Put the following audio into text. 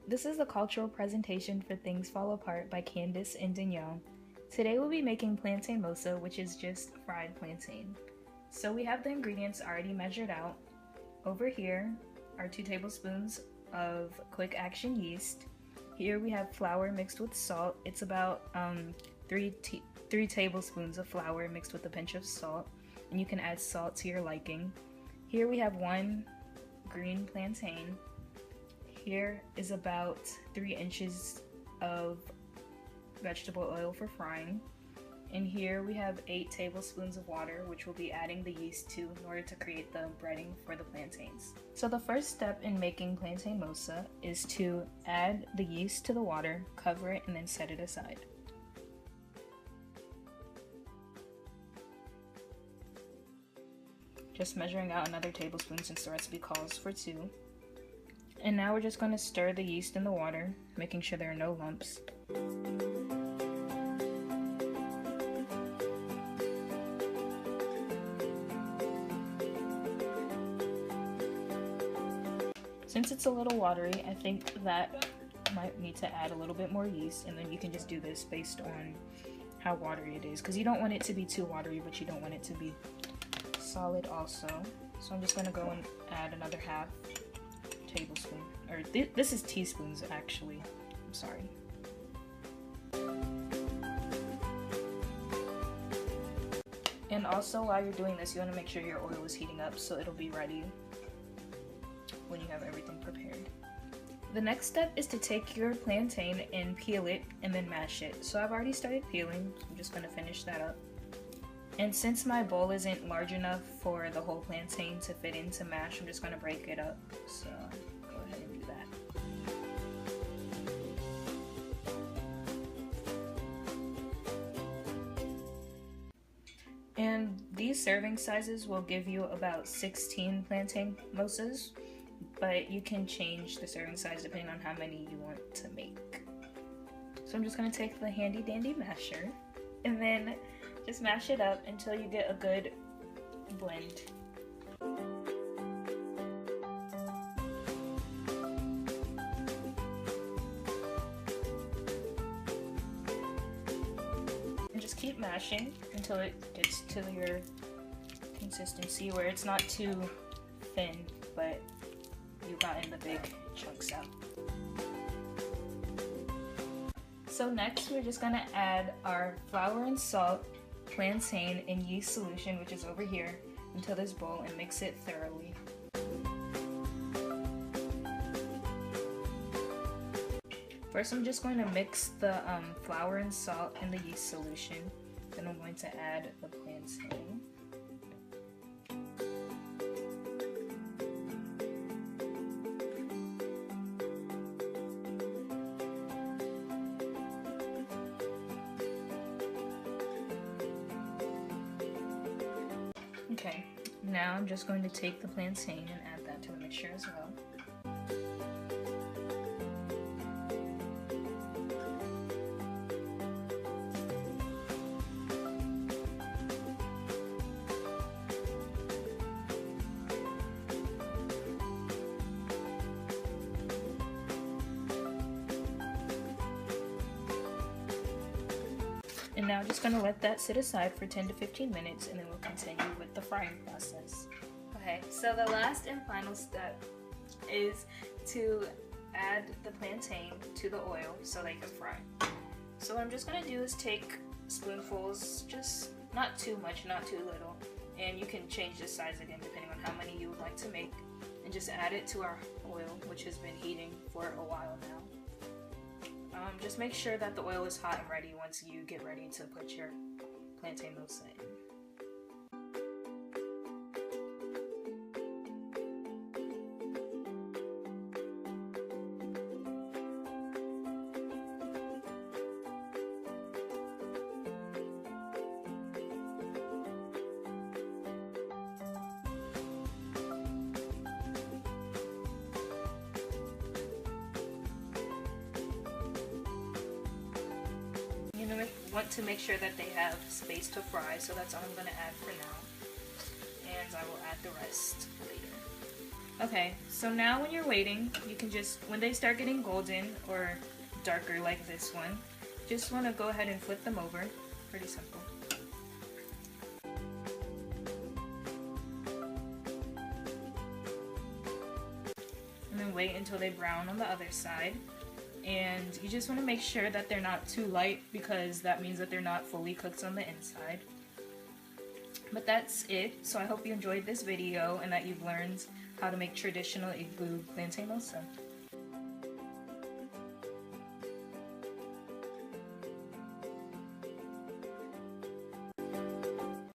This is the cultural presentation for Things Fall Apart by Candace and Danielle. Today we'll be making plantain mosa, which is just fried plantain. So we have the ingredients already measured out. Over here are 2 tablespoons of quick action yeast. Here we have flour mixed with salt. It's about 3 tablespoons of flour mixed with a pinch of salt, and you can add salt to your liking. Here we have 1 green plantain. Here is about 3 inches of vegetable oil for frying. And here we have 8 tablespoons of water, which we'll be adding the yeast to in order to create the breading for the plantains. So the first step in making plantain mosa is to add the yeast to the water, cover it, and then set it aside. Just measuring out another tablespoon since the recipe calls for 2. And now we're just going to stir the yeast in the water, making sure there are no lumps. Since it's a little watery, I think that might need to add a little bit more yeast, and then you can just do this based on how watery it is, because you don't want it to be too watery, but you don't want it to be solid also. So I'm just going to go and add another half tablespoon, or this is teaspoons actually, I'm sorry. And also while you're doing this, you want to make sure your oil is heating up so it'll be ready when you have everything prepared. The next step is to take your plantain and peel it and then mash it. So I've already started peeling, I'm just going to finish that up. And since my bowl isn't large enough for the whole plantain to fit into mash, I'm just going to break it up. So go ahead and do that. And these serving sizes will give you about 16 plantain mosas, but you can change the serving size depending on how many you want to make. So I'm just going to take the handy dandy masher and then just mash it up until you get a good blend. And just keep mashing until it gets to your consistency where it's not too thin, but you've gotten the big chunks out. So next we're just gonna add our flour and salt, plantain, and yeast solution, which is over here, into this bowl and mix it thoroughly. First I'm just going to mix the flour and salt and the yeast solution. Then I'm going to add the plantain. Okay, now I'm just going to take the plantain and add that to the mixture as well. And now I'm just going to let that sit aside for 10 to 15 minutes and then we'll continue with the frying process. Okay, so the last and final step is to add the plantain to the oil so they can fry. So what I'm just going to do is take spoonfuls, just not too much, not too little, and you can change the size again depending on how many you would like to make, and just add it to our oil, which has been heating for a while now. Just make sure that the oil is hot and ready once you get ready to put your plantain mosa in. You want to make sure that they have space to fry, so that's all I'm going to add for now, and I will add the rest later. Okay, so now when you're waiting, you can just, when they start getting golden or darker like this one, just want to go ahead and flip them over. Pretty simple. And then wait until they brown on the other side. And you just want to make sure that they're not too light, because that means that they're not fully cooked on the inside. But that's it. So I hope you enjoyed this video and that you've learned how to make traditional Igbo plantain mosa.